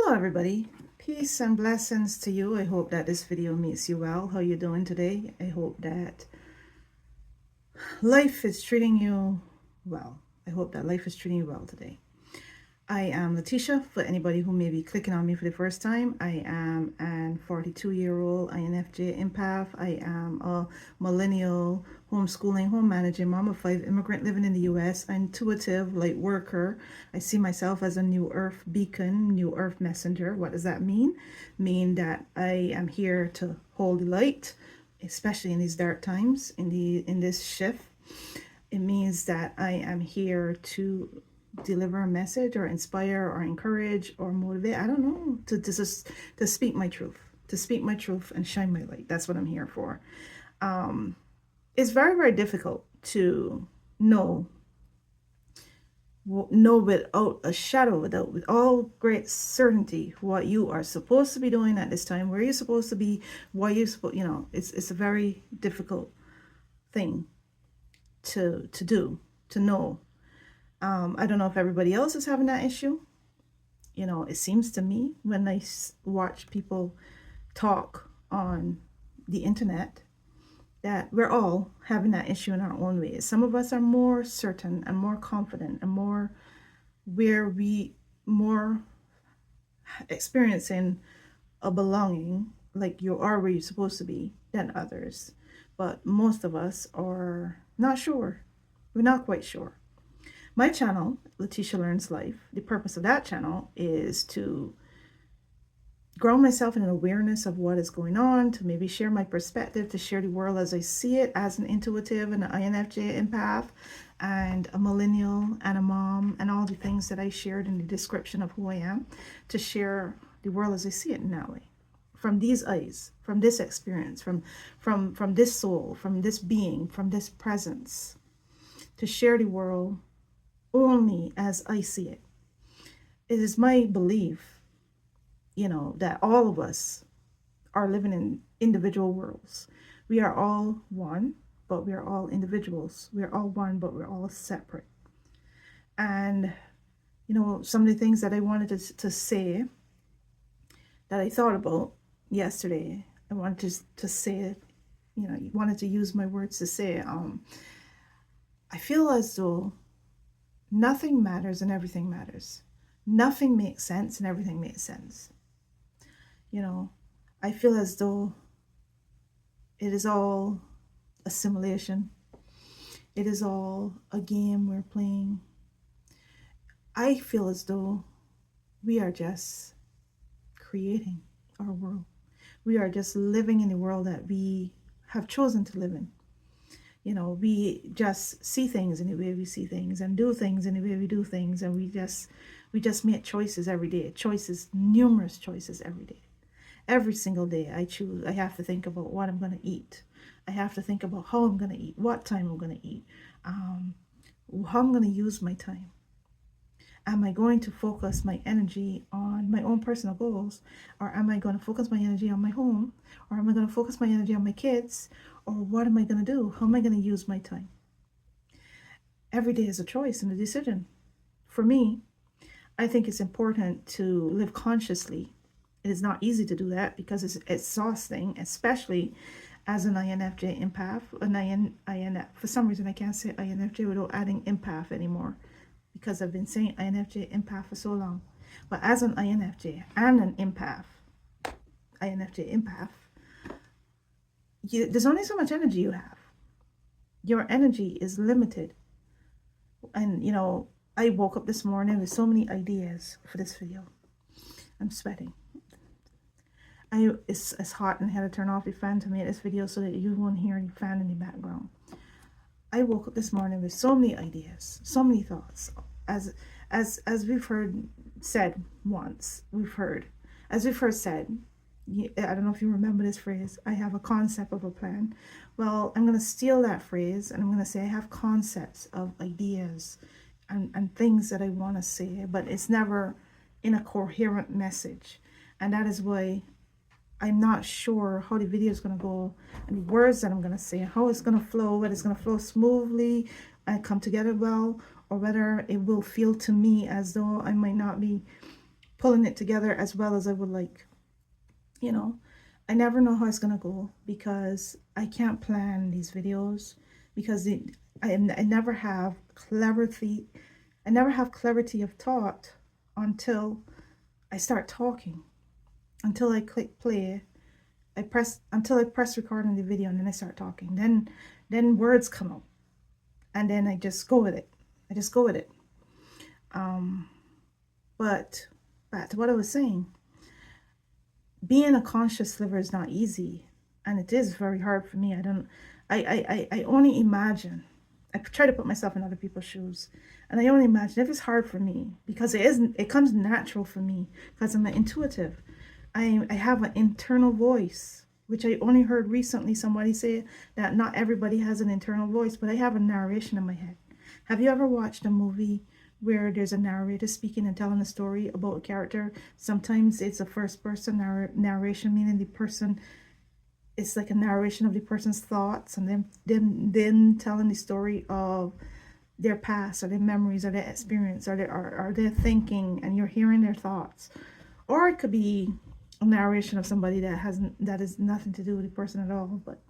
Hello everybody, peace and blessings to you. I hope that this video meets you well. How you doing today? I hope that life is treating you well. I hope that life is treating you well today. I am Letitia. For anybody who may be clicking on me for the first time, I am an 42-year-old INFJ empath. I am a millennial homeschooling, home managing mom of 5, immigrant living in the US, intuitive light worker. I see myself as a new earth beacon, new earth messenger. What does that mean? Mean that I am here to hold the light, especially in these dark times, in this shift. It means that I am here to deliver a message or inspire or encourage or motivate. I don't know, to speak my truth and shine my light. That's what I'm here for. It's very, very difficult to know without a shadow, with all great certainty what you are supposed to be doing at this time, where you're supposed to be, what you're supposed, it's a very difficult thing to do, to know. I don't know if everybody else is having that issue. It seems to me when I watch people talk on the internet that we're all having that issue in our own ways. Some of us are more certain and more confident and more experiencing a belonging, like you are where you're supposed to be, than others. But most of us are not sure. We're not quite sure. My channel, Letitia Learns Life, the purpose of that channel is to grow myself in an awareness of what is going on, to maybe share my perspective, to share the world as I see it, as an intuitive and an INFJ empath, and a millennial and a mom, and all the things that I shared in the description of who I am, to share the world as I see it now, from these eyes, from this experience, from this soul, from this being, from this presence, to share the world only as I see it. It is my belief, that all of us are living in individual worlds. We are all one, but we are all individuals. We are all one, but we're all separate. And, some of the things that I wanted to say, that I thought about yesterday, I wanted to say it, wanted to use my words to say, I feel as though nothing matters and everything matters. Nothing makes sense and everything makes sense. I feel as though it is all a simulation. It is all a game we're playing. I feel as though we are just creating our world. We are just living in the world that we have chosen to live in. We just see things in the way we see things and do things in the way we do things. And we just make choices every day, numerous choices every day. Every single day I have to think about what I'm going to eat. I have to think about how I'm going to eat, what time I'm going to eat, how I'm going to use my time. Am I going to focus my energy on my own personal goals? Or am I going to focus my energy on my home? Or am I going to focus my energy on my kids? Or what am I going to do? How am I going to use my time? Every day is a choice and a decision. For me, I think it's important to live consciously. It is not easy to do that because it's exhausting, especially as an INFJ empath. For some reason, I can't say INFJ without adding empath anymore, because I've been saying INFJ empath for so long. But as an INFJ and an empath, INFJ empath, there's only so much energy you have. Your energy is limited. And, I woke up this morning with so many ideas for this video. I'm sweating. It's hot and I had to turn off the fan to make this video so that you won't hear the fan in the background. I woke up this morning with so many ideas, so many thoughts. As we've said, I don't know if you remember this phrase, I have a concept of a plan. Well, I'm going to steal that phrase and I'm going to say I have concepts of ideas and things that I want to say, but it's never in a coherent message. And that is why I'm not sure how the video is going to go and the words that I'm going to say, how it's going to flow, whether it's going to flow smoothly and come together well, or whether it will feel to me as though I might not be pulling it together as well as I would like. You know, I never know how it's gonna go because I can't plan these videos because I never have clarity. I never have clarity of thought until I start talking. Until I click play, I press until I press record on the video, and then I start talking. Then words come out, and then I just go with it. I just go with it. But back to what I was saying, being a conscious liver is not easy, and it is very hard for me. I only imagine. I try to put myself in other people's shoes, and I only imagine if it's hard for me because it comes natural for me because I'm an intuitive. I have an internal voice, which I only heard recently somebody say that not everybody has an internal voice, but I have a narration in my head. Have you ever watched a movie where there's a narrator speaking and telling a story about a character? Sometimes it's a first person narration, meaning the person, it's like a narration of the person's thoughts, and then telling the story of their past or their memories or their experience or their thinking, and you're hearing their thoughts. Or it could be a narration of somebody that is nothing to do with the person at all, but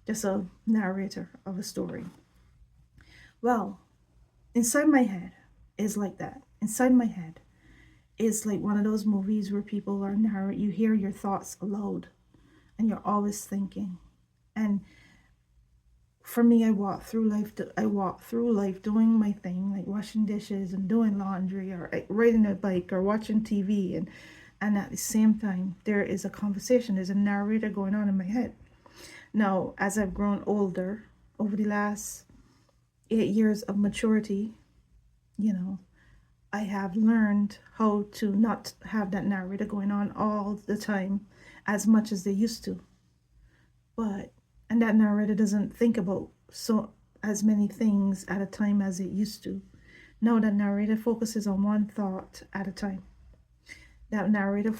just a narrator of a story. Well, inside my head is like that. Inside my head is like one of those movies where people are you hear your thoughts aloud, and you're always thinking. And for me, I walk through life doing my thing, like washing dishes and doing laundry, or riding a bike or watching TV, and at the same time there is a conversation, there's a narrator going on in my head. Now, as I've grown older over the last 8 years of maturity, you know, I have learned how to not have that narrator going on all the time as much as they used to. And that narrator doesn't think about as many things at a time as it used to. No, that narrator focuses on one thought at a time. That narrator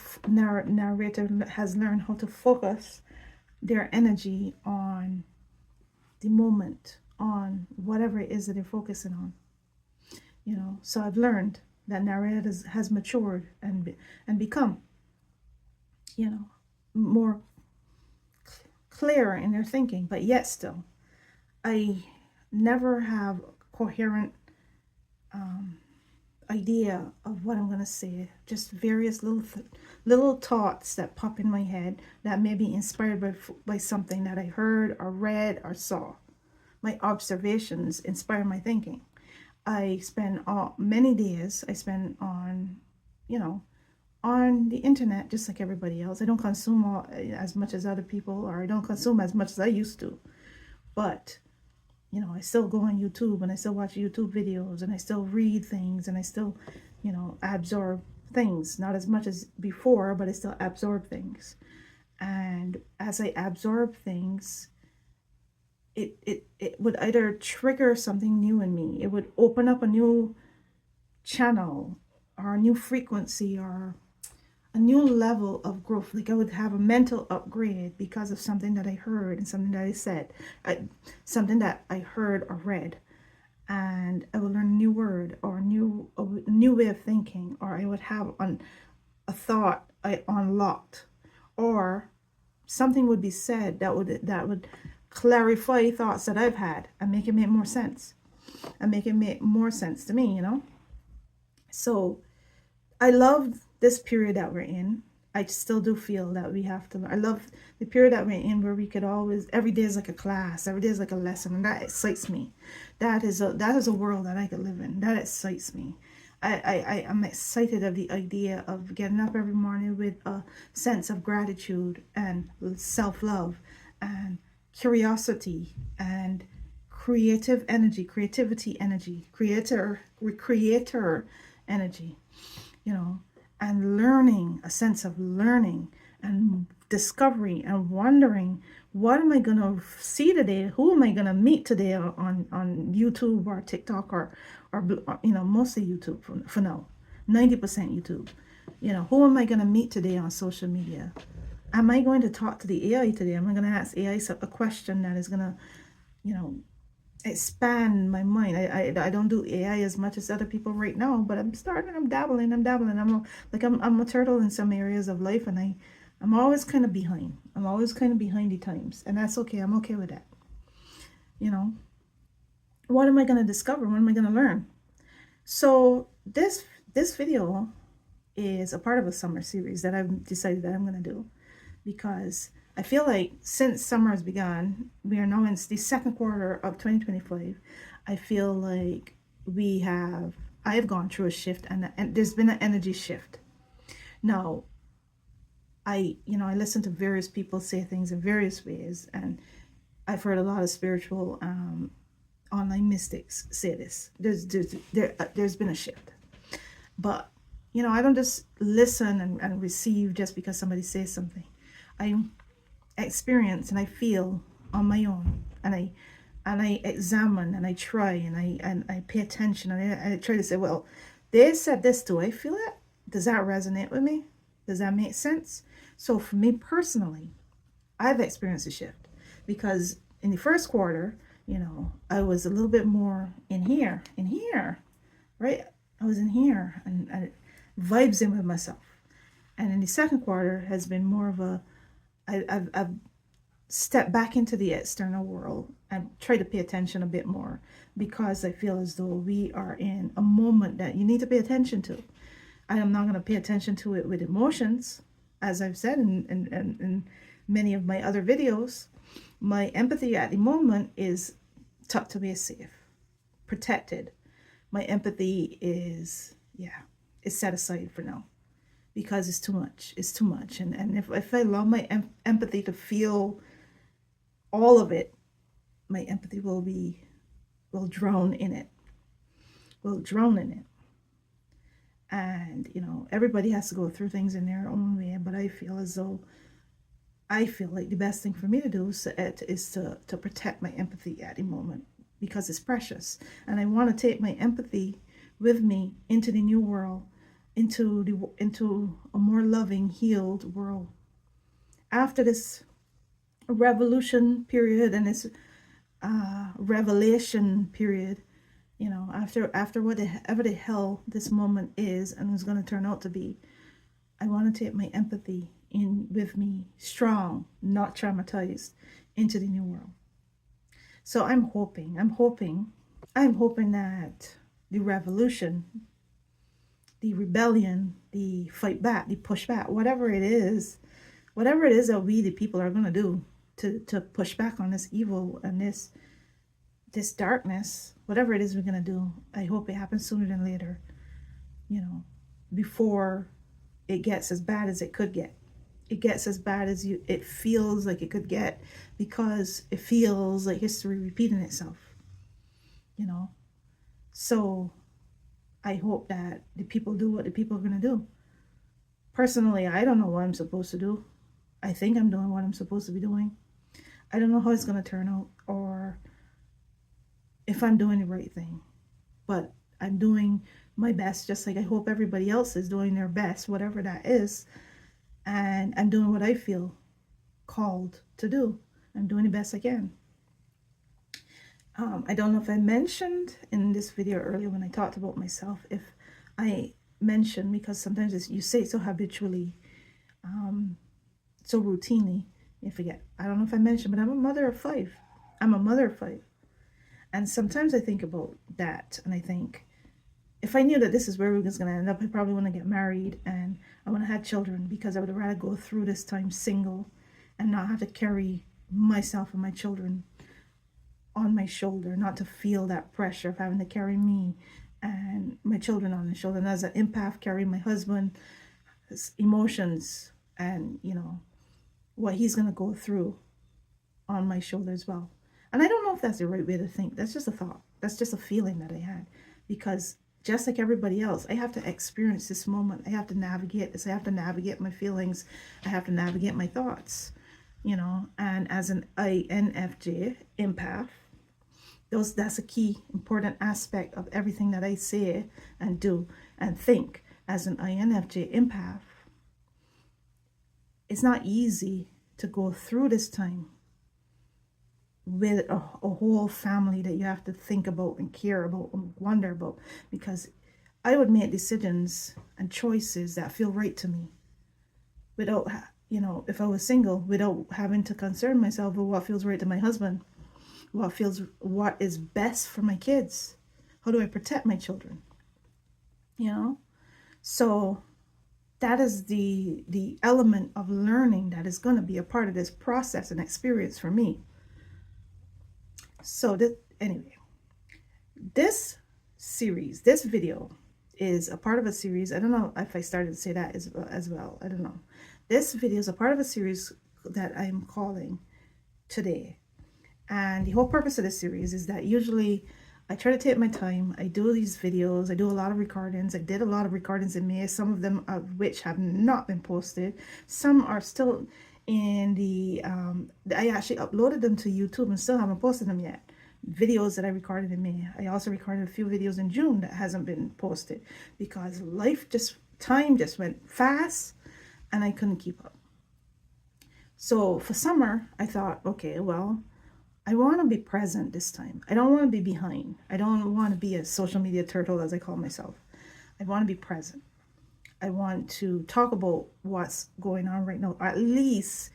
has learned how to focus their energy on the moment, on whatever it is that they're focusing on. You know, so I've learned that narrator has matured and become, you know, more clearer in their thinking, but yet still, I never have coherent idea of what I'm going to say. Just various little thoughts that pop in my head that may be inspired by something that I heard or read or saw. My observations inspire my thinking. I spend many days on, you know, on the internet just like everybody else. I don't consume as much as other people, or I don't consume as much as I used to. But, you know, I still go on YouTube and I still watch YouTube videos and I still read things and I still, you know, absorb things. Not as much as before, but I still absorb things. And as I absorb things, it would either trigger something new in me. It would open up a new channel or a new frequency or a new level of growth. Like I would have a mental upgrade because of something that I heard and something that I said, something that I heard or read, and I would learn a new word or a new way of thinking, or I would have a thought I unlocked, or something would be said that would clarify thoughts that I've had and make it make more sense, and make it make more sense to me, you know. So I love this period that we're in. I still do feel that we have to. I love the period that we're in where we could always, every day is like a class, every day is like a lesson, and that excites me. That is a world that I could live in. That excites me. I'm excited of the idea of getting up every morning with a sense of gratitude and self-love and curiosity and creativity energy, creator energy, you know, and learning, a sense of learning and discovery and wondering, what am I going to see today? Who am I going to meet today on YouTube or TikTok or you know, mostly YouTube for now, 90% YouTube. You know, who am I going to meet today on social media? Am I going to talk to the AI today? Am I going to ask AI a question that is going to, you know, expand my mind. I don't do AI as much as other people right now, but I'm dabbling, I'm a turtle in some areas of life, and I'm always kind of behind. I'm always kind of behind the times, and that's okay. I'm okay with that. You know, what am I going to discover? What am I going to learn? So this video is a part of a summer series that I've decided that I'm going to do, because I feel like since summer has begun, we are now in the second quarter of 2025. I feel like I have gone through a shift, and there's been an energy shift. Now, I listen to various people say things in various ways, and I've heard a lot of spiritual online mystics say this. There's been a shift, but I don't just listen and receive just because somebody says something. I experience and I feel on my own, and I examine and I try and I pay attention, and I try to say, well, they said this. Do I feel it? Does that resonate with me? Does that make sense? So for me personally, I've experienced a shift, because in the first quarter, I was a little bit more in here, right? I was in here and vibes in with myself. And in the second quarter has been more of I've stepped back into the external world and try to pay attention a bit more, because I feel as though we are in a moment that you need to pay attention to. I am not going to pay attention to it with emotions, as I've said in many of my other videos. My empathy at the moment is tucked away safe, protected. My empathy is set aside for now, because it's too much. It's too much. And if I allow my empathy to feel all of it, my empathy will drown in it. Will drown in it. And everybody has to go through things in their own way, but I feel like the best thing for me to do is to protect my empathy at the moment, because it's precious, and I want to take my empathy with me into the new world, into a more loving, healed world. After this revolution period and this revelation period, after whatever the hell this moment is and is going to turn out to be, I want to take my empathy in with me, strong, not traumatized, into the new world. So I'm hoping that the revolution, the rebellion, the fight back, the push back, whatever it is that we the people are going to do to push back on this evil and this darkness, whatever it is we're going to do, I hope it happens sooner than later, before it gets as bad as it could get. It gets as bad as it feels like it could get, because it feels like history repeating itself, So I hope that the people do what the people are going to do. Personally, I don't know what I'm supposed to do. I think I'm doing what I'm supposed to be doing. I don't know how it's going to turn out, or if I'm doing the right thing, but I'm doing my best, just like I hope everybody else is doing their best, whatever that is. And I'm doing what I feel called to do. I'm doing the best I can. I don't know if I mentioned in this video earlier when I talked about myself, if I mentioned, because sometimes you say it so habitually, so routinely, you forget. I don't know if I mentioned, but I'm a mother of 5. And sometimes I think about that, and I think, if I knew that this is where we was going to end up, I probably want to get married and I want to have children, because I would rather go through this time single and not have to carry myself and my children on my shoulder, not to feel that pressure of having to carry me and my children on the shoulder. And as an empath, carry my husband, his emotions, and what he's going to go through on my shoulder as well. And I don't know if that's the right way to think. That's just a thought. That's just a feeling that I had, because just like everybody else, I have to experience this moment. I have to navigate this. I have to navigate my feelings. I have to navigate my thoughts, and as an INFJ empath, that's a key important aspect of everything that I say and do and think. As an INFJ empath, it's not easy to go through this time with a whole family that you have to think about and care about and wonder about, because I would make decisions and choices that feel right to me without, if I was single, without having to concern myself with what feels right to my husband, what is best for my kids, how do I protect my children, so that is the element of learning that is going to be a part of this process and experience for me. So anyway, this video is a part of a series. I don't know if I started to say that as well. I don't know. This video is a part of a series that I'm calling Today. And the whole purpose of this series is that usually I try to take my time. I do these videos. I do a lot of recordings. I did a lot of recordings in May, some of them of which have not been posted. Some are still in I actually uploaded them to YouTube and still haven't posted them yet. Videos that I recorded in May. I also recorded a few videos in June that hasn't been posted because time just went fast and I couldn't keep up. So for summer, I thought, okay, well, I want to be present this time. I don't want to be behind. I don't want to be a social media turtle, as I call myself. I want to be present. I want to talk about what's going on right now, or at least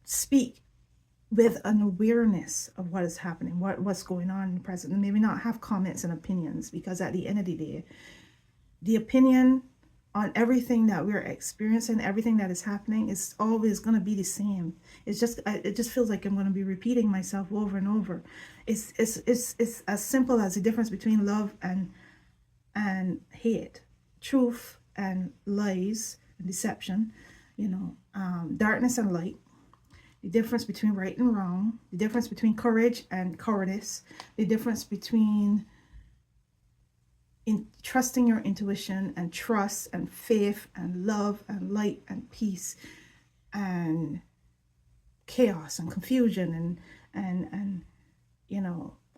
speak with an awareness of what is happening, what's going on in the present, and maybe not have comments and opinions, because at the end of the day, the opinion on everything that we're experiencing, everything that is happening, is always going to be the same. It just feels like I'm going to be repeating myself over and over. It's as simple as the difference between love and hate, truth and lies and deception, darkness and light, the difference between right and wrong, the difference between courage and cowardice, the difference between in trusting your intuition and trust and faith and love and light and peace and chaos and confusion and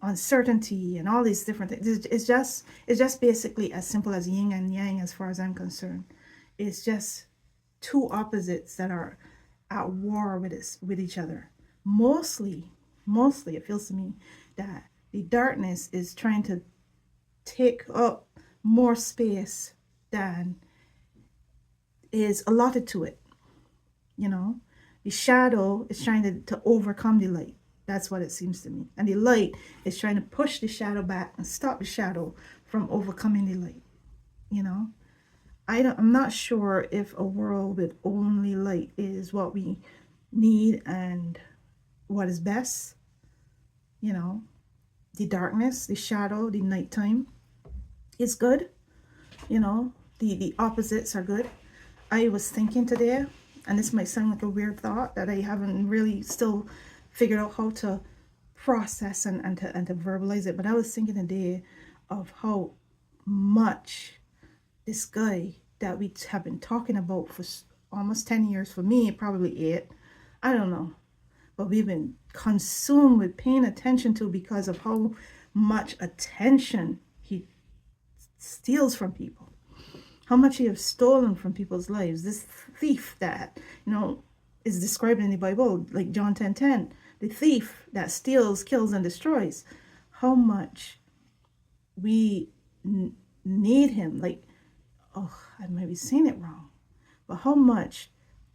uncertainty and all these different things. It's just basically as simple as yin and yang as far as I'm concerned. It's just two opposites that are at war with each other. Mostly it feels to me that the darkness is trying to take up more space than is allotted to it. The shadow is trying to overcome the light. That's what it seems to me. And the light is trying to push the shadow back and stop the shadow from overcoming the light. I'm not sure if a world with only light is what we need and what is best. The darkness, the shadow, the nighttime is good. The opposites are good. I was thinking today, and this might sound like a weird thought that I haven't really still figured out how to process and to verbalize it, but I was thinking today of how much this guy that we have been talking about for almost 10 years, for me probably 8, I don't know, but we've been consumed with paying attention to because of how much attention he steals from people, how much he has stolen from people's lives. This thief that is described in the Bible, like John 10:10, the thief that steals, kills, and destroys. How much we need him, I might be saying it wrong, but how much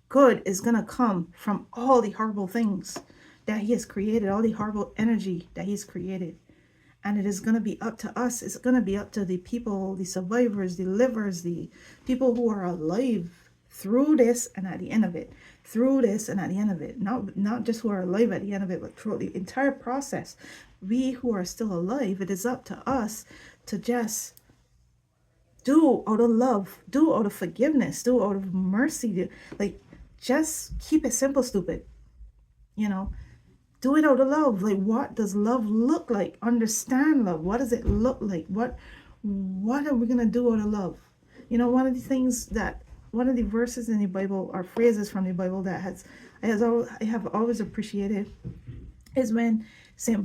good is going to come from all the horrible things that he has created, all the horrible energy that he's created. And it is going to be up to us. It's going to be up to the people, the survivors, the livers, the people who are alive through this and at the end of it. Through this and at the end of it. Not just who are alive at the end of it, but throughout the entire process. We who are still alive, it is up to us to just do out of love, do out of forgiveness, do out of mercy. Just keep it simple, stupid. Do it out of love. What does love look like? Understand love. What does it look like? What are we going to do out of love? One of the verses in the Bible, or phrases from the Bible that I have always appreciated, is when St.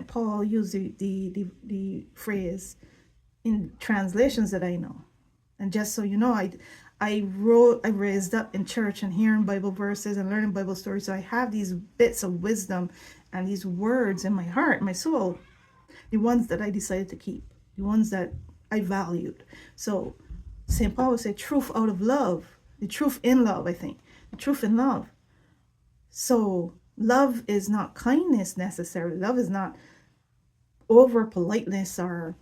Paul used the phrase in translations that I know. And just so you know, I raised up in church and hearing Bible verses and learning Bible stories. So I have these bits of wisdom and these words in my heart, my soul, the ones that I decided to keep, the ones that I valued. So St. Paul would say truth out of love, the truth in love, I think, the truth in love. So love is not kindness necessarily. Love is not over politeness or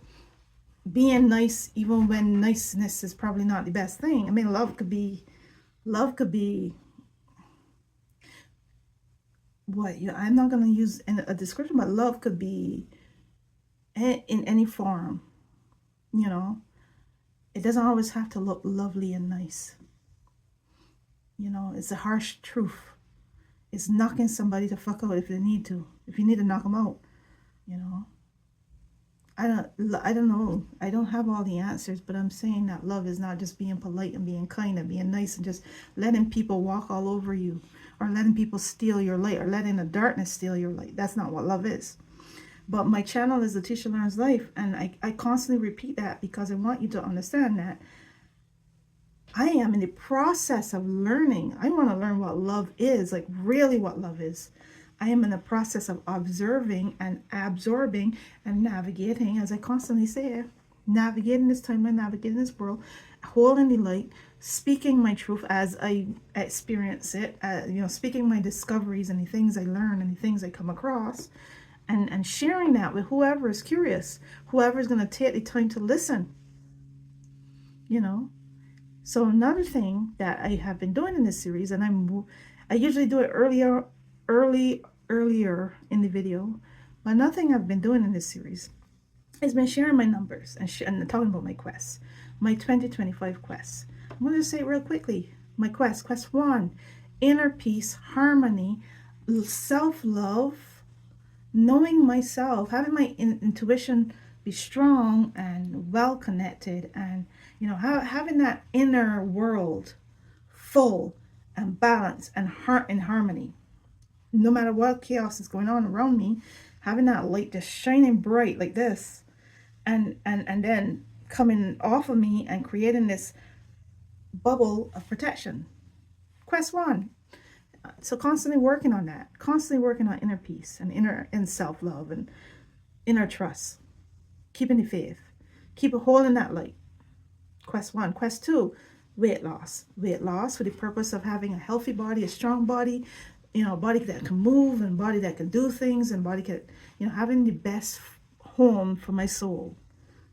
being nice even when niceness is probably not the best thing. I mean, love could be what, I'm not going to use a description, but love could be in any form. It doesn't always have to look lovely and nice. It's a harsh truth. It's knocking somebody to fuck out if you need to knock them out. I don't know. I don't have all the answers, but I'm saying that love is not just being polite and being kind and being nice and just letting people walk all over you, or letting people steal your light, or letting the darkness steal your light. That's not what love is. But my channel is Letitia Learns Life, and I constantly repeat that because I want you to understand that I am in the process of learning. I want to learn what love is, like really what love is. I am in the process of observing and absorbing and navigating, as I constantly say, navigating this timeline, navigating this world, holding the light, speaking my truth as I experience it, speaking my discoveries and the things I learn and the things I come across, and sharing that with whoever is curious, whoever is going to take the time to listen. So another thing that I have been doing in this series, and I usually do it earlier in the video, but another thing I've been doing in this series has been sharing my numbers and talking about my quests, my 2025 quests. I'm going to say it real quickly. My quest 1, inner peace, harmony, self-love, knowing myself, having my intuition be strong and well connected, and having that inner world full and balanced and in harmony. No matter what chaos is going on around me, having that light just shining bright like this, and then coming off of me and creating this bubble of protection. Quest 1. So constantly working on that, constantly working on inner peace and self-love and inner trust, keeping the faith, keep holding that light. Quest 1. Quest 2, weight loss for the purpose of having a healthy body, a strong body, a body that can move, and body that can do things, and body can, having the best home for my soul,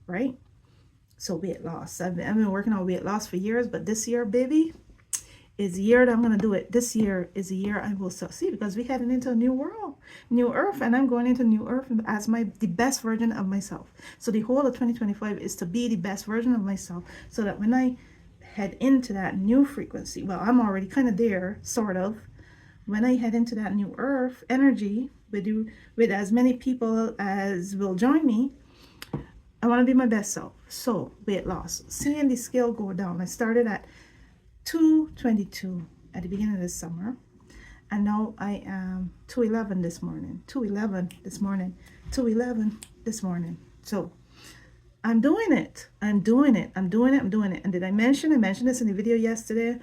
right? So weight loss. I've been working on weight loss for years, but this year, baby, is the year that I'm going to do it. This year is the year I will succeed, because we're heading into a new world, new earth, and I'm going into new earth as the best version of myself. So the whole of 2025 is to be the best version of myself, so that when I head into that new frequency, well, I'm already kind of there, sort of. When I head into that new earth energy with as many people as will join me, I want to be my best self. So weight loss, seeing the scale go down. I started at 222 at the beginning of this summer, and now I am 211 this morning. 211 this morning. 211 this morning. So I'm doing it. I'm doing it. And did I mentioned this in the video yesterday?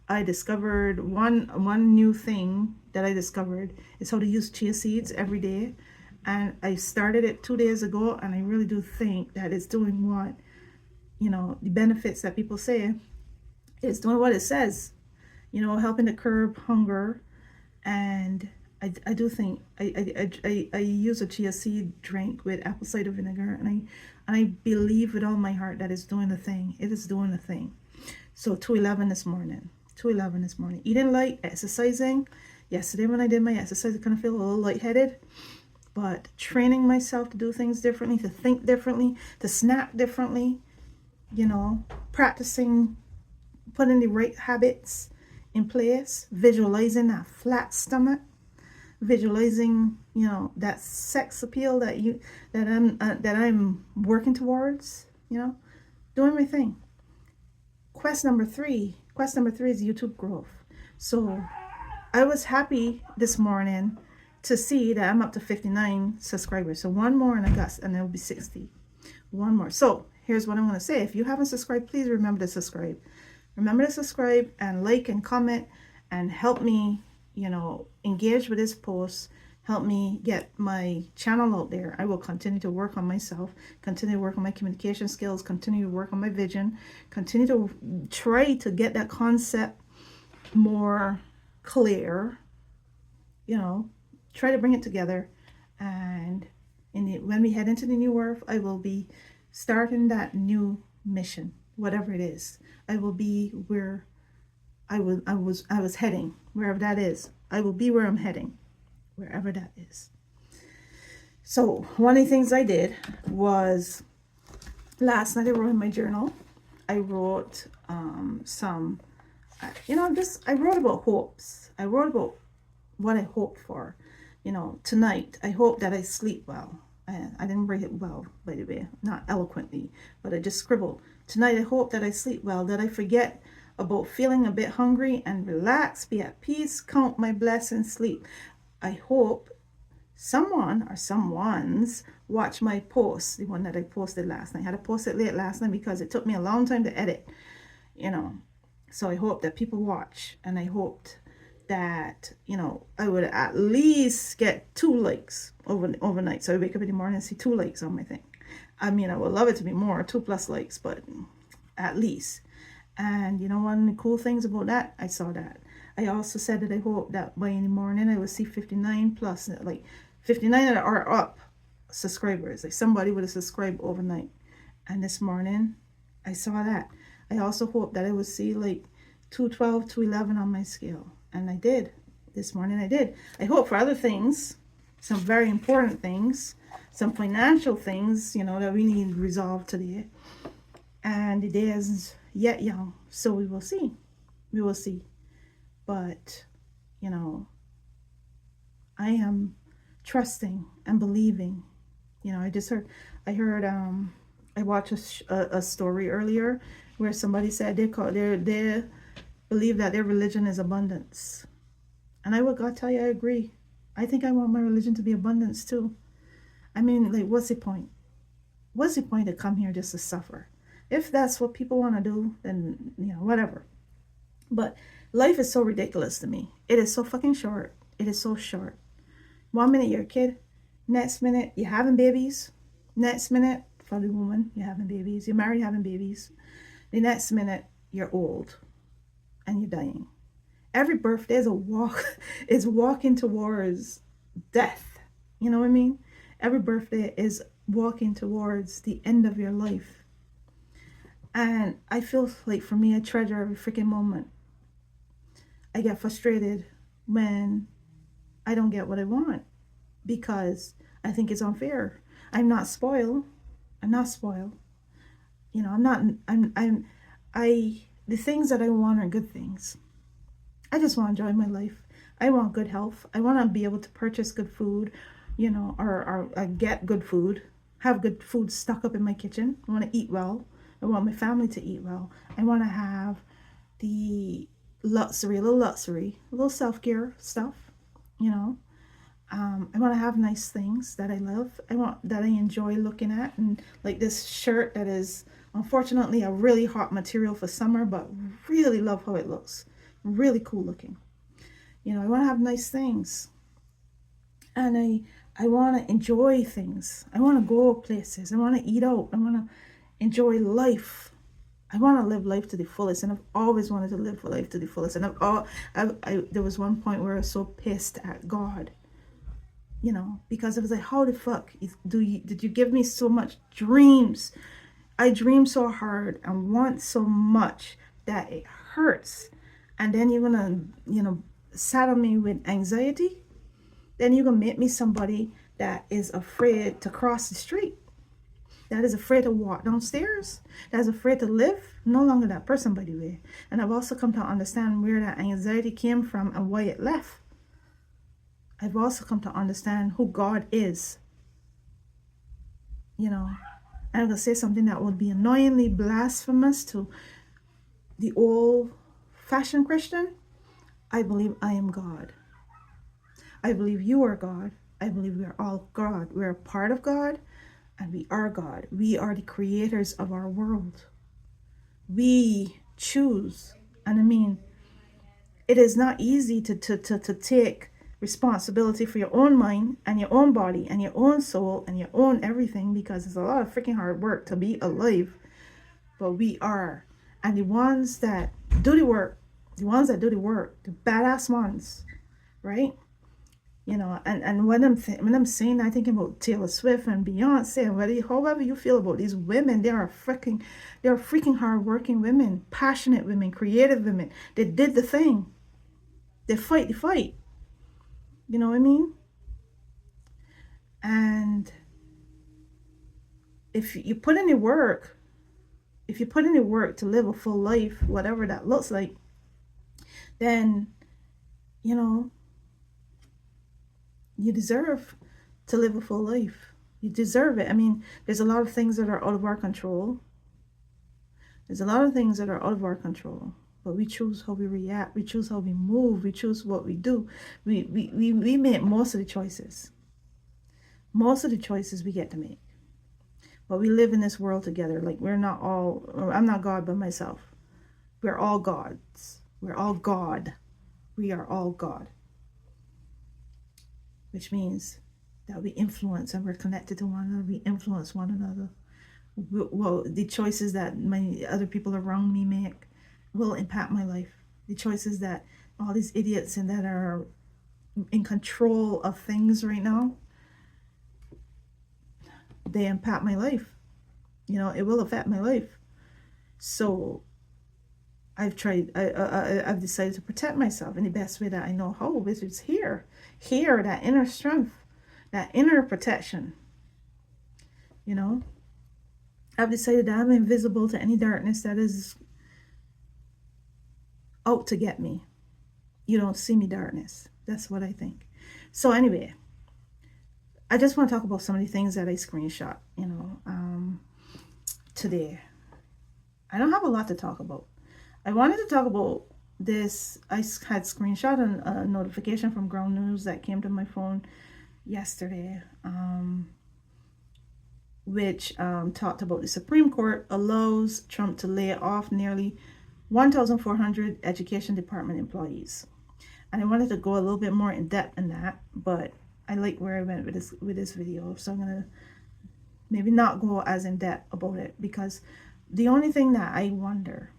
I discovered one new thing that I discovered is how to use chia seeds every day. And I started it 2 days ago, and I really do think that it's doing what, the benefits that people say. It's doing what it says, helping to curb hunger. And I do think I use a chia seed drink with apple cider vinegar, and I believe with all my heart that it's doing the thing. It is doing the thing. So 211 this morning. Eating light, exercising. Yesterday when I did my exercise, I kind of feel a little lightheaded, but training myself to do things differently, to think differently, to snack differently, practicing putting the right habits in place, visualizing that flat stomach, visualizing, that sex appeal that I'm working towards, doing my thing. Quest number three is YouTube growth. So I was happy this morning to see that I'm up to 59 subscribers. So one more and it'll be 60. One more. So here's what I'm going to say. If you haven't subscribed, please remember to subscribe. Remember to subscribe and like and comment and help me, engage with this post. help me get my channel out there. I will continue to work on myself, continue to work on my communication skills, continue to work on my vision, continue to try to get that concept more clear, you know, try to bring it together. And when we head into the new earth, I will be starting that new mission, whatever it is. I will be where I was heading, wherever that is. I will be where I'm heading, wherever that is. So one of the things I did was last night I wrote in my journal. I wrote some, I wrote about hopes. I wrote about what I hoped for. Tonight, I hope that I sleep well. I didn't write it well, by the way, not eloquently, but I just scribbled. Tonight, I hope that I sleep well, that I forget about feeling a bit hungry and relax, be at peace, count my blessings, sleep. I hope someone or someone's watch my post, the one that I posted last night. I had to post it late last night because it took me a long time to edit, So I hope that people watch, and I hoped that, I would at least get 2 likes overnight. So I wake up in the morning and see 2 likes on my thing. I mean, I would love it to be more, 2+ likes, but at least. And one of the cool things about that, I saw that. I also said that I hope that by in the morning I would see 59 plus, like 59 or up subscribers. Like somebody would have subscribed overnight. And this morning I saw that. I also hope that I would see like 212, 211 on my scale. And I did. This morning I did. I hope for other things, some very important things, some financial things, that we need resolved today. And the day is yet young, so we will see. We will see. But, I am trusting and believing. I watched a story earlier where somebody said they believe that their religion is abundance. And I would God tell you, I agree. I think I want my religion to be abundance too. I mean, like, what's the point? What's the point to come here just to suffer? If that's what people want to do, then, whatever. But life is so ridiculous to me. It is so fucking short. It is so short. 1 minute you're a kid. Next minute you're having babies. Next minute, for the woman, you're having babies. You're married, having babies. The next minute you're old and you're dying. Every birthday is is walking towards death. You know what I mean? Every birthday is walking towards the end of your life. And I feel like, for me, I treasure every freaking moment. I get frustrated when I don't get what I want because I think it's unfair. I'm not spoiled. The things that I want are good things. I just want to enjoy my life. I want good health. I want to be able to purchase good food, or get good food, have good food stuck up in my kitchen. I want to eat well. I want my family to eat well. I want to have the luxury, a little self-care stuff, I want to have nice things that I love. That I enjoy looking at. And like this shirt that is, unfortunately, a really hot material for summer, but really love how it looks. Really cool looking. I want to have nice things. And I want to enjoy things. I want to go places. I want to eat out. I want to enjoy life. I want to live life to the fullest, and I've always wanted to live life to the fullest. And there was one point where I was so pissed at God, because I was like, how the fuck did you give me so much dreams? I dream so hard and want so much that it hurts, and then you're gonna, saddle me with anxiety. Then you're gonna make me somebody that is afraid to cross the street, that is afraid to walk downstairs, that is afraid to live. No longer that person, by the way. And I've also come to understand where that anxiety came from and why it left. I've also come to understand who God is. And I'm going to say something that would be annoyingly blasphemous to the old-fashioned Christian. I believe I am God. I believe you are God. I believe we are all God. We're a part of God. And we are God. We are the creators of our world. We choose. And I mean, it is not easy to take responsibility for your own mind and your own body and your own soul and your own everything, because it's a lot of freaking hard work to be alive. But we are. And the ones that do the work, the badass ones, right? You know, and when I'm saying, I think about Taylor Swift and Beyonce, and however you feel about these women, they're freaking hardworking women, passionate women, creative women. They did the thing. They fight the fight. You know what I mean? And if you put in the work, to live a full life, whatever that looks like, then, you know, you deserve to live a full life. You deserve it. I mean, there's a lot of things that are out of our control. But we choose how we react. We choose how we move. We choose what we do. We make most of the choices. Most of the choices we get to make. But we live in this world together. Like, we're not all, I'm not God by myself. We're all gods. We're all God. We are all God. Which means that we influence and we're connected to one another. We influence one another. Well, the choices that many other people around me make will impact my life. The choices that all these idiots and that are in control of things right now, they impact my life. You know, it will affect my life. So I've decided to protect myself in the best way that I know how, which is here, that inner strength, that inner protection. You know, I've decided that I'm invisible to any darkness that is out to get me. You don't see me, darkness. That's what I think. So anyway, I just want to talk about some of the things that I screenshot, you know, today. I don't have a lot to talk about. I wanted to talk about this. I had screenshot a notification from Ground News that came to my phone yesterday, which talked about the Supreme Court allows Trump to lay off nearly 1,400 Education Department employees. And I wanted to go a little bit more in depth in that, but I like where I went with this video, so I'm gonna maybe not go as in depth about it, because the only thing that I wonder,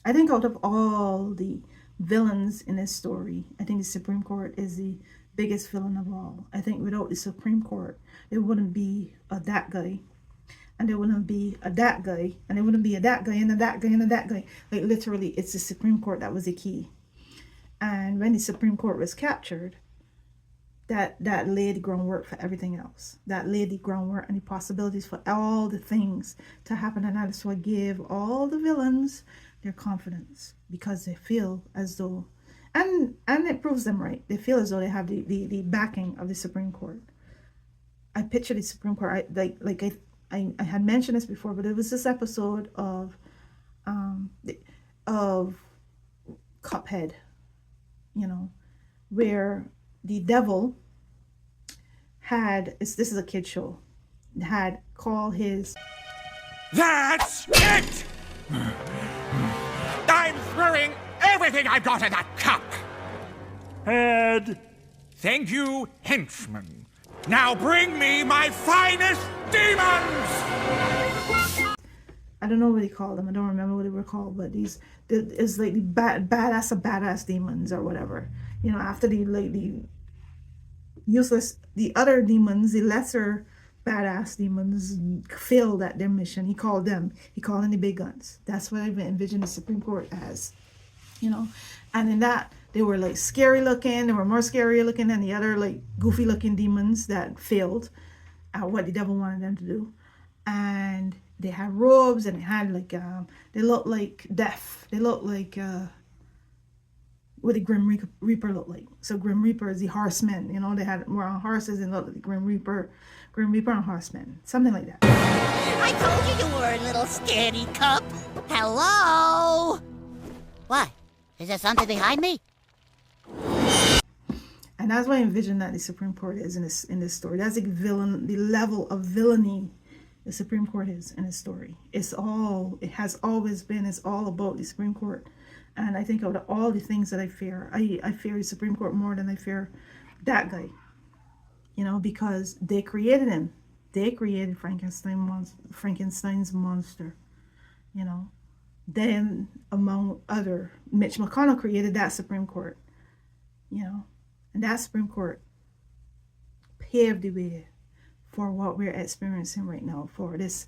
I think out of all the villains in this story, I think the Supreme Court is the biggest villain of all. I think without the Supreme Court, there wouldn't be a that guy, and there wouldn't be a that guy, and there wouldn't be a that guy, and a that guy, and a that guy. Like, literally, it's the Supreme Court that was the key. And when the Supreme Court was captured, that laid the groundwork for everything else. That laid the groundwork and the possibilities for all the things to happen. And that's what gave all the villains their confidence, because they feel as though, and it proves them right, they feel as though they have the backing of the Supreme Court. I picture the Supreme Court, I had mentioned this before, but it was this episode of Cuphead, you know, where the devil this is a kid show, had called his... That's it! I'm throwing everything I've got in that cup! Head. Thank you, henchman. Now bring me my finest demons! I don't know what he called them. I don't remember what they were called, but it's like the badass demons or whatever. You know, after the useless, the other demons, the lesser badass demons failed at their mission. He called in the big guns. That's what I envisioned the Supreme Court as, you know. And in that, they were like scary looking. They were more scary looking than the other like goofy looking demons that failed at what the devil wanted them to do. And they had robes, and they had like they looked like death. They looked like what the Grim Reaper looked like. So Grim Reaper is the horsemen, you know, they were on horses and looked like the Grim Reaper on horsemen, something like that. I told you you were a little scaredy cup. Hello? What? Is there something behind me? And that's what I envision that the Supreme Court is in this story. That's the level of villainy the Supreme Court is in this story. It has always been, it's all about the Supreme Court And I think out of all the things that I fear, I fear the Supreme Court more than I fear that guy. You know, because they created him. They created Frankenstein's monster. You know. Then, among other, Mitch McConnell created that Supreme Court. You know. And that Supreme Court paved the way for what we're experiencing right now, for this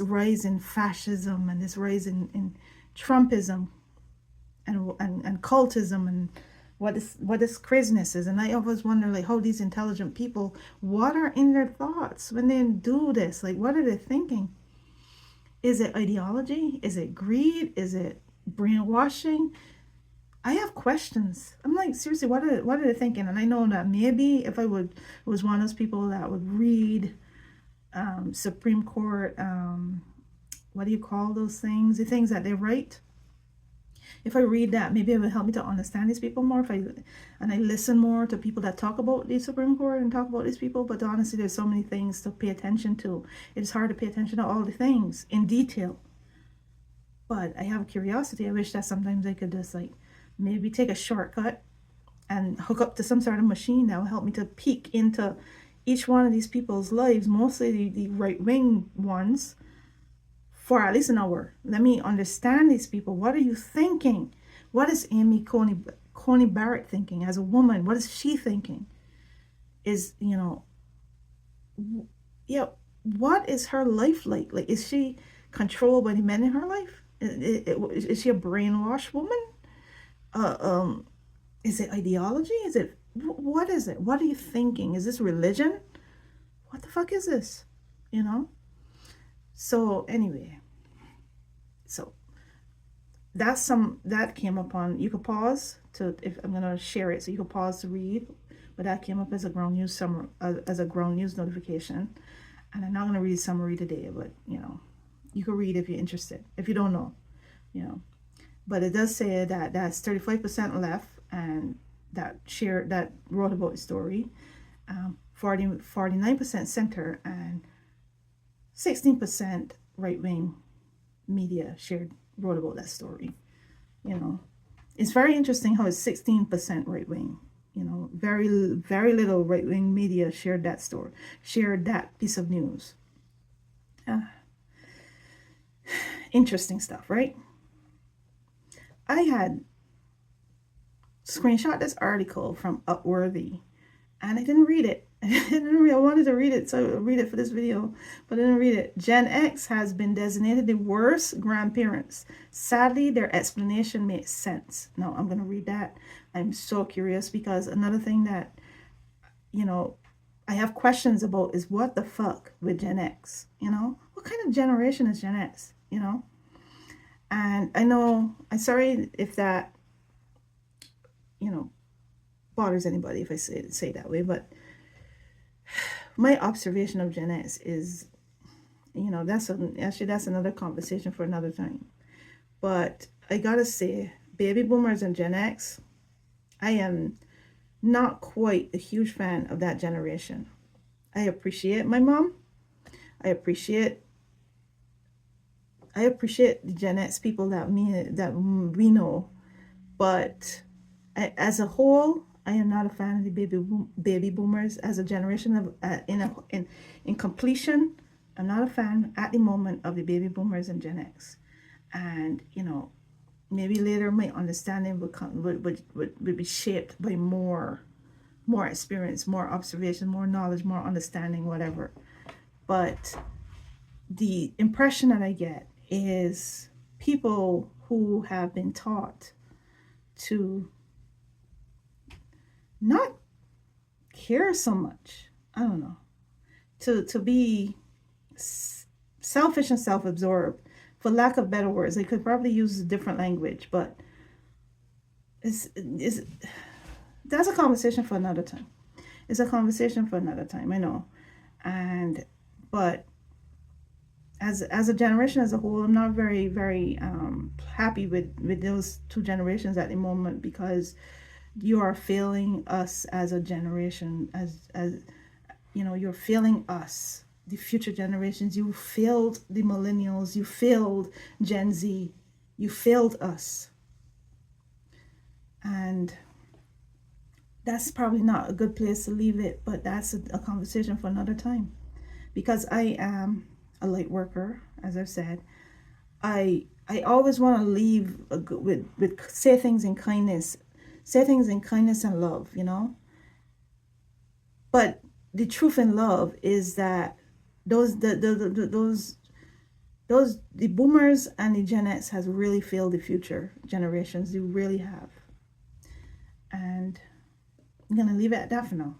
rise in fascism and this rise in Trumpism and cultism and what this craziness is. And I always wonder, like, how these intelligent people, what are in their thoughts when they do this? Like, what are they thinking? Is it ideology? Is it greed? Is it brainwashing? I have questions. I'm like, seriously, what are they thinking? And I know that maybe if I was one of those people that would read Supreme Court, what do you call those things? The things that they write. If I read that, maybe it would help me to understand these people more. And I listen more to people that talk about the Supreme Court and talk about these people. But honestly, there's so many things to pay attention to. It's hard to pay attention to all the things in detail. But I have a curiosity. I wish that sometimes I could just like maybe take a shortcut and hook up to some sort of machine that will help me to peek into each one of these people's lives, mostly the right-wing ones, for at least an hour. Let me understand these people. What are you thinking? What is Amy Coney Barrett thinking as a woman? What is she thinking? What is her life like? Like, is she controlled by the men in her life? Is she a brainwashed woman? Is it ideology? What is it? What are you thinking? Is this religion? What the fuck is this? You know? So anyway, that came upon. You could pause if I'm gonna share it, so you could pause to read. But that came up as a ground news notification, and I'm not gonna read a summary today. But you know, you can read if you're interested. If you don't know, you know. But it does say that that's 35% left, and that wrote about the story. 49% center, and 16% right-wing media wrote about that story. You know, it's very interesting how it's 16% right-wing. You know, very little right-wing media shared that piece of news. Interesting stuff, right? I had screenshot this article from Upworthy, and I didn't read it. I wanted to read it, so I read it for this video, but I didn't read it. Gen X has been designated the worst grandparents. Sadly, their explanation makes sense. Now, I'm going to read that. I'm so curious, because another thing that, you know, I have questions about is what the fuck with Gen X, you know? What kind of generation is Gen X, you know? And I know, I'm sorry if that, you know, bothers anybody if I say that way, but my observation of Gen X is, you know, that's another conversation for another time. But I gotta say, baby boomers and Gen X, I am not quite a huge fan of that generation. I appreciate my mom. I appreciate the Gen X people that we know, but as a whole, I am not a fan of the baby boomers as a generation of in completion. I'm not a fan at the moment of the baby boomers and Gen X, and you know, maybe later my understanding would be shaped by more experience, more observation, more knowledge, more understanding, whatever. But the impression that I get is people who have been taught to not care so much. I don't know. To be selfish and self-absorbed, for lack of better words. They could probably use a different language, but that's a conversation for another time. It's a conversation for another time, I know. But as a generation as a whole, I'm not very, very happy with those two generations at the moment, because you are failing us as a generation, as you know, you're failing us, the future generations. You failed the millennials, you failed Gen Z, You failed us. And that's probably not a good place to leave it, but that's a conversation for another time. Because I am a light worker, as I've said, I always want to leave with say things in kindness, and love, you know. But the truth in love is that the boomers and the Gen X has really failed the future generations. They really have. And I'm gonna leave it at that for now.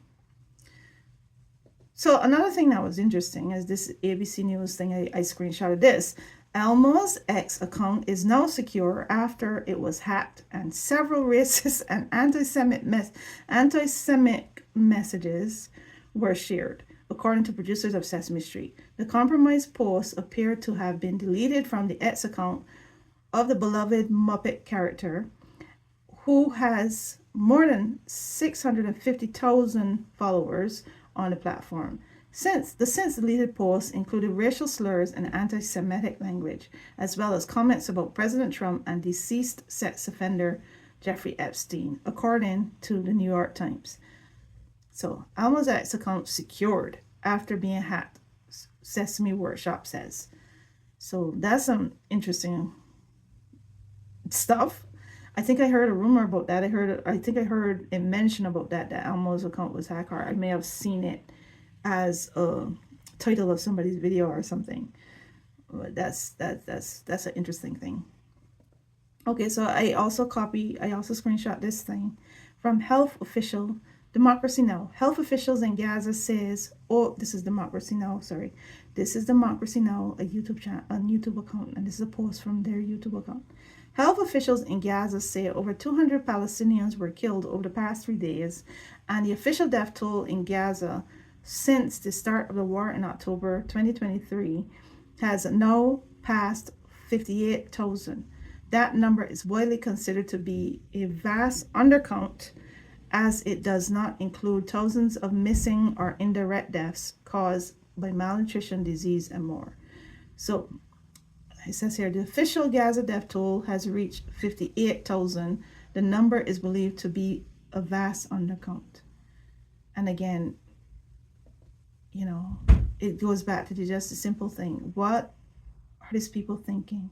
So another thing that was interesting is this ABC News thing. I screenshotted this. Elmo's X account is now secure after it was hacked, and several racist and anti-Semitic messages were shared, according to producers of Sesame Street. The compromised posts appear to have been deleted from the X account of the beloved Muppet character, who has more than 650,000 followers on the platform. Since deleted posts included racial slurs and anti-Semitic language, as well as comments about President Trump and deceased sex offender Jeffrey Epstein, according to the New York Times. So, Elmo's X account secured after being hacked, Sesame Workshop says. So that's some interesting stuff. I think I heard a rumor about that. I think I heard it mention about that Elmo's account was hacked. Or I may have seen it as a title of somebody's video or something. But that's an interesting thing. Okay, so I also screenshot this thing from Health Official Democracy Now. Health officials in Gaza says, this is Democracy Now, sorry. This is Democracy Now, a YouTube channel, a YouTube account, and this is a post from their YouTube account. Health officials in Gaza say over 200 Palestinians were killed over the past 3 days, and the official death toll in Gaza since the start of the war in October 2023 has now passed 58,000. That number is widely considered to be a vast undercount, as it does not include thousands of missing or indirect deaths caused by malnutrition, disease, and more. So it says here, the official Gaza death toll has reached 58,000. The number is believed to be a vast undercount. And again, you know, it goes back to just a simple thing. What are these people thinking?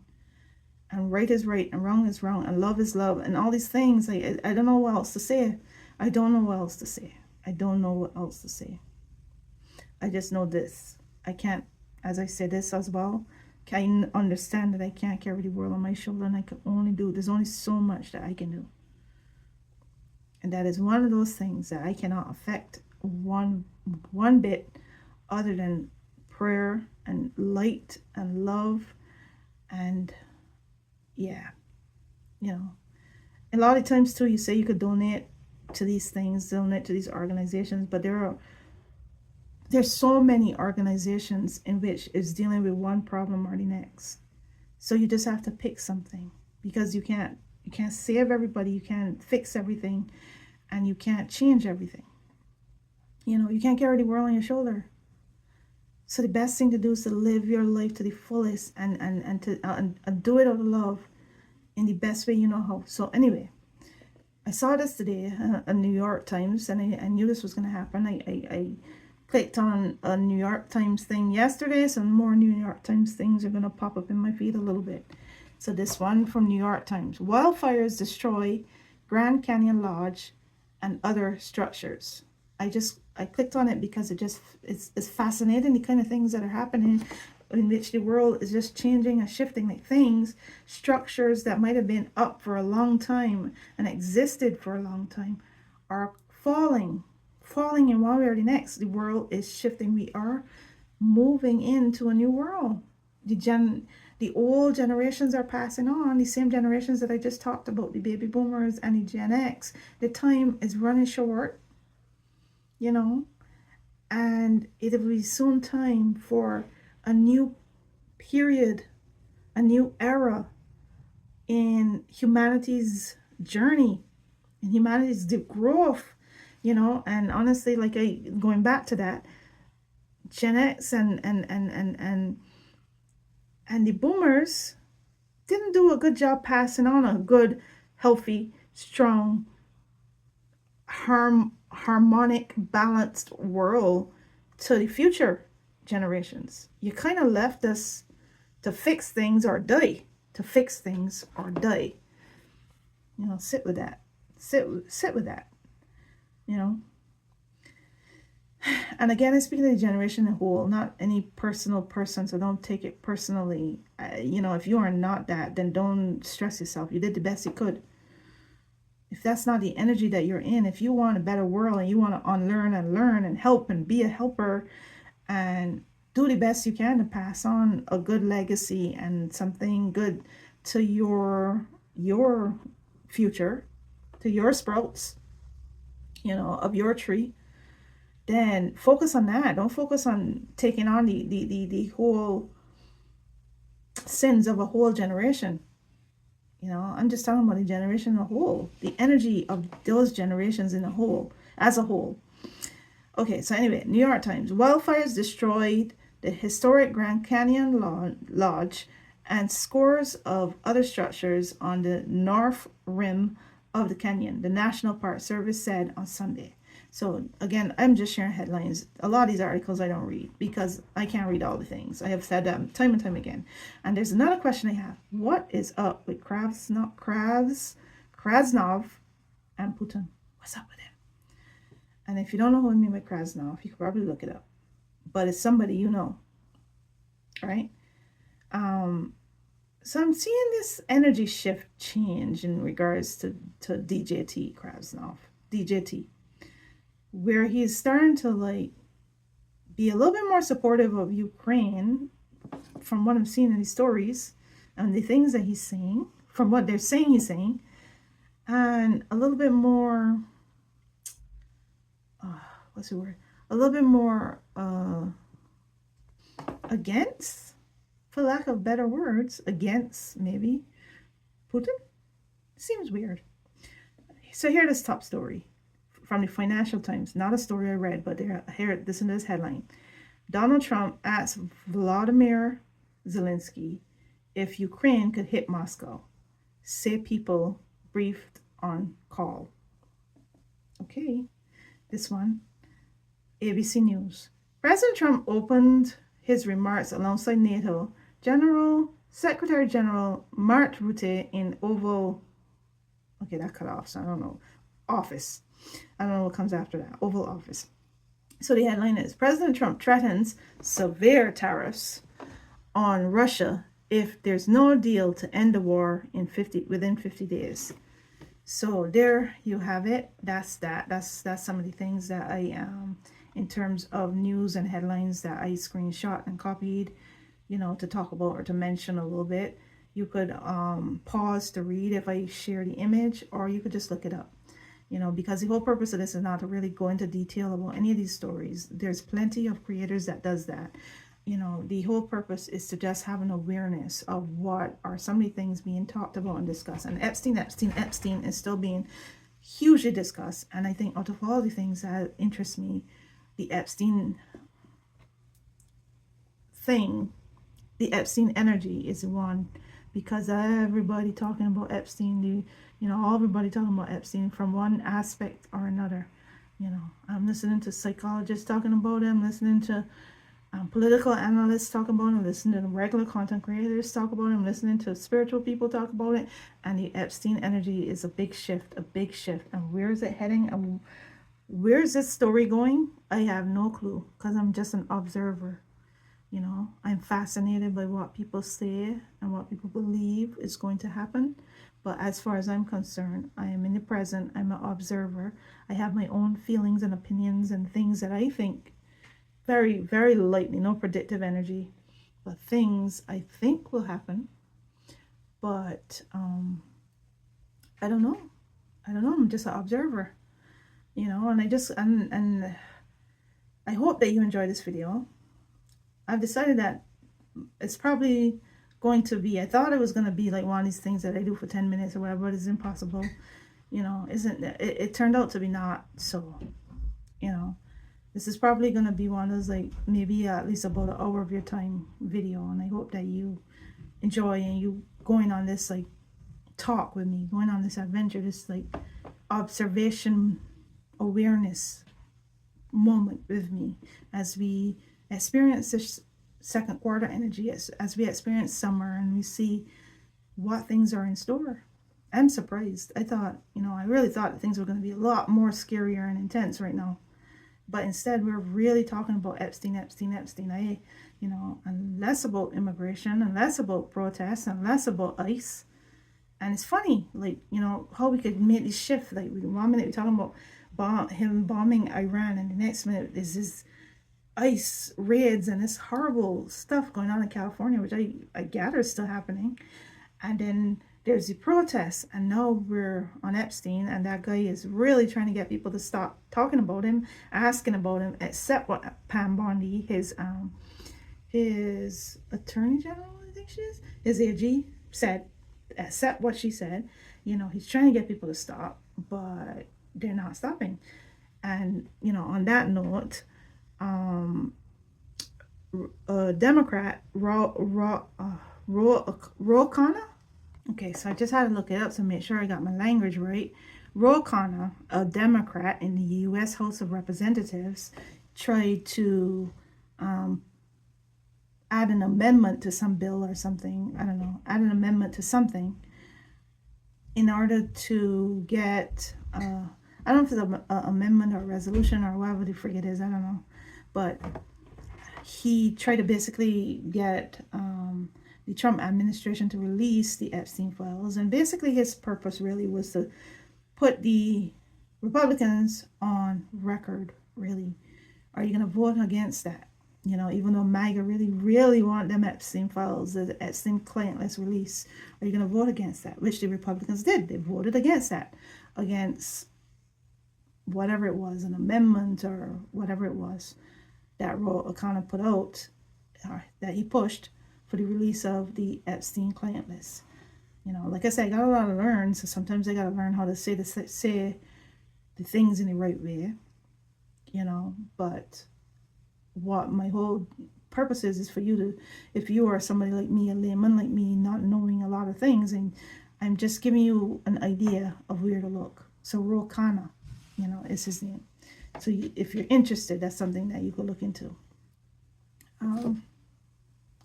And right is right, and wrong is wrong, and love is love, and all these things. I don't know what else to say. I don't know what else to say. I just know this. I can't, as I said this as well, I understand that I can't carry the world on my shoulder, and I can only do, there's only so much that I can do. And that is one of those things that I cannot affect one bit other than prayer and light and love. And yeah, you know, a lot of times too, you say you could donate to these things, donate to these organizations, but there's so many organizations in which is dealing with one problem or the next. So you just have to pick something, because you can't save everybody, you can't fix everything, and you can't change everything. You know, you can't carry the world on your shoulder. So the best thing to do is to live your life to the fullest and to do it out of love in the best way you know how. So anyway, I saw this today on New York Times, and I knew this was going to happen. I clicked on a New York Times thing yesterday, so more New York Times things are going to pop up in my feed a little bit. So this one from New York Times: wildfires destroy Grand Canyon Lodge and other structures. I clicked on it because it's fascinating, the kind of things that are happening, in which the world is just changing and shifting. Like things, structures that might have been up for a long time and existed for a long time are falling in one way or the next. The world is shifting. We are moving into a new world. The old generations are passing on, the same generations that I just talked about, the baby boomers and the Gen X. The time is running short, you know, and it will be soon time for a new period, a new era in humanity's journey, in humanity's growth, you know. And honestly, like, going back to that, Gen X and the boomers, didn't do a good job passing on a good, healthy, strong, harmonic, balanced world to the future generations. You kind of left us to fix things or die. To fix things or die. You know, sit with that. Sit with that. You know. And again, I speak to the generation in whole, not any personal person, so don't take it personally. You know, if you are not that, then don't stress yourself. You did the best you could. If that's not the energy that you're in, if you want a better world and you want to unlearn and learn and help and be a helper and do the best you can to pass on a good legacy and something good to your future, to your sprouts, you know, of your tree, then focus on that. Don't focus on taking on the whole sins of a whole generation. You know, I'm just talking about the generation in a whole, the energy of those generations in a whole, as a whole. Okay, so anyway, New York Times. Wildfires destroyed the historic Grand Canyon Lodge and scores of other structures on the north rim of the canyon, the National Park Service said on Sunday. So again, I'm just sharing headlines. A lot of these articles I don't read because I can't read all the things. I have said that time and time again. And there's another question I have. What is up with Krasnov and Putin? What's up with him? And if you don't know who I mean by Krasnov, you could probably look it up. But it's somebody you know, right? So I'm seeing this energy shift change in regards to DJT Krasnov, DJT, where he's starting to like be a little bit more supportive of Ukraine from what I'm seeing in these stories and the things that he's saying, from what they're saying he's saying, and a little bit more, what's the word? A little bit more against, for lack of better words, against maybe Putin. Seems weird. So here's this top story from the Financial Times. Not a story I read, but here, listen to this headline. Donald Trump asked Vladimir Zelensky if Ukraine could hit Moscow. Say people briefed on call. Okay, this one. ABC News. President Trump opened his remarks alongside NATO Secretary General Mark Rutte in Oval. Okay, that cut off, so I don't know. Office. I don't know what comes after that. Oval Office. So the headline is President Trump threatens severe tariffs on Russia if there's no deal to end the war within 50 days. So there you have it. That's that. That's some of the things that I in terms of news and headlines that I screenshot and copied, you know, to talk about or to mention a little bit. You could pause to read if I share the image, or you could just look it up. You know, because the whole purpose of this is not to really go into detail about any of these stories. There's plenty of creators that does that. You know, the whole purpose is to just have an awareness of what are some of the things being talked about and discussed. And Epstein is still being hugely discussed. And I think out of all the things that interest me, the Epstein thing, the Epstein energy is one, because everybody talking about Epstein, everybody talking about Epstein from one aspect or another. You know, I'm listening to psychologists talking about him, listening to political analysts talk about him, listening to regular content creators talk about him, listening to spiritual people talk about it. And the Epstein energy is a big shift. And where is it heading? And where is this story going? I have no clue, because I'm just an observer. You know, I'm fascinated by what people say and what people believe is going to happen. But as far as I'm concerned, I am in the present. I'm an observer. I have my own feelings and opinions and things that I think very, very lightly, no predictive energy, but things I think will happen. But I don't know. I'm just an observer, you know, and and I hope that you enjoy this video. I've decided that it's probably going to be, I thought it was going to be like one of these things that I do for 10 minutes or whatever, but it's impossible. You know, it turned out to be not so, you know. This is probably going to be one of those, like, maybe at least about an hour of your time video, and I hope that you enjoy, and you going on this like talk with me, going on this adventure, this like observation awareness moment with me as we experience this second quarter energy, as we experience summer and we see what things are in store. I'm surprised. I thought, I really thought that things were going to be a lot more scarier and intense right now. But instead, we're really talking about Epstein. And less about immigration, and less about protests, and less about ICE. And it's funny, like, how we could make this shift. Like, 1 minute we're talking about him bombing Iran, and the next minute is this ICE raids and this horrible stuff going on in California, which I gather is still happening. And then there's the protests, and now we're on Epstein, and that guy is really trying to get people to stop talking about him, asking about him, except what Pam Bondi, his attorney general, I think she is, his AG, said, except what she said. He's trying to get people to stop, but they're not stopping. And, on that note, Democrat, Ro Khanna. Okay, so I just had to look it up to make sure I got my language right. Ro Khanna, a Democrat in the U.S. House of Representatives, tried to add an amendment to some bill or something. I don't know. Add an amendment to something in order to get, I don't know if it's an amendment or a resolution or whatever the frig it is. I don't know. But he tried to basically get the Trump administration to release the Epstein files. And basically his purpose really was to put the Republicans on record, really. Are you going to vote against that? Even though MAGA really, really want them Epstein files, the Epstein client list release, are you going to vote against that? Which the Republicans did. They voted against that. Against whatever it was, an amendment or whatever it was that O'Connor put out, that he pushed for the release of the Epstein client list. Like I said, I got a lot to learn, so sometimes I got to learn how to say the things in the right way, but what my whole purpose is for you to, if you are somebody like me, a layman like me, not knowing a lot of things, and I'm just giving you an idea of where to look. So Ro Khanna, is his name. So if you're interested, that's something that you could look into.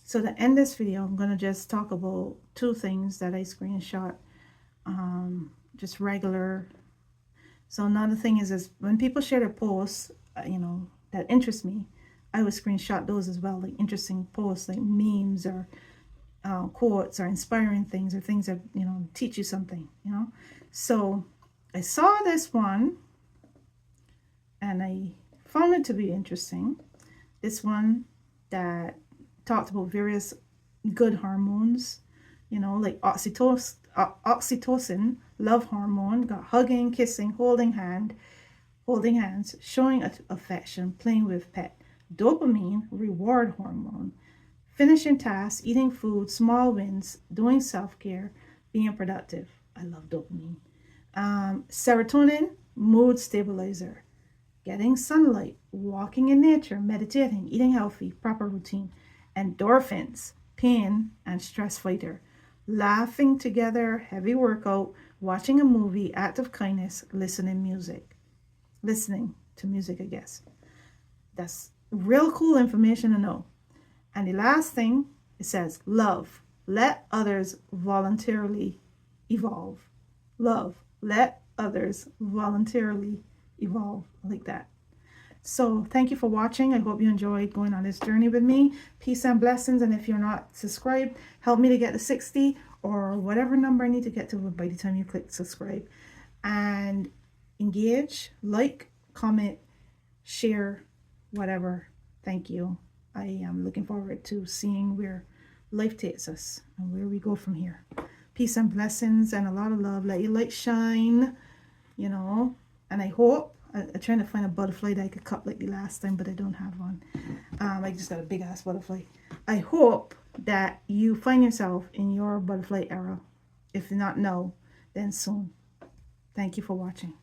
So to end this video, I'm going to just talk about two things that I screenshot, just regular. So another thing is when people share their posts, that interest me, I would screenshot those as well, like interesting posts, like memes or quotes or inspiring things or things that, teach you something, So I saw this one and I found it to be interesting. This one that talked about various good hormones, like oxytocin, love hormone, got hugging, kissing, holding hands, showing affection, playing with pet. Dopamine, reward hormone, finishing tasks, eating food, small wins, doing self-care, being productive. I love dopamine. Serotonin, mood stabilizer, getting sunlight, walking in nature, meditating, eating healthy, proper routine. Endorphins, pain and stress fighter, laughing together, heavy workout, watching a movie, act of kindness, listening to music, I guess. That's real cool information to know. And the last thing, it says, love, let others voluntarily evolve. Love, let others voluntarily evolve, like that. So thank you for watching. I hope you enjoyed going on this journey with me. Peace and blessings. And if you're not subscribed, help me to get to 60 or whatever number I need to get to by the time you click subscribe. And engage, like, comment, share, whatever. Thank you. I am looking forward to seeing where life takes us and where we go from here. Peace and blessings and a lot of love. Let your light shine, and I hope, I'm trying to find a butterfly that I could cut like the last time, but I don't have one. I just got a big ass butterfly. I hope that you find yourself in your butterfly era. If not now, then soon. Thank you for watching.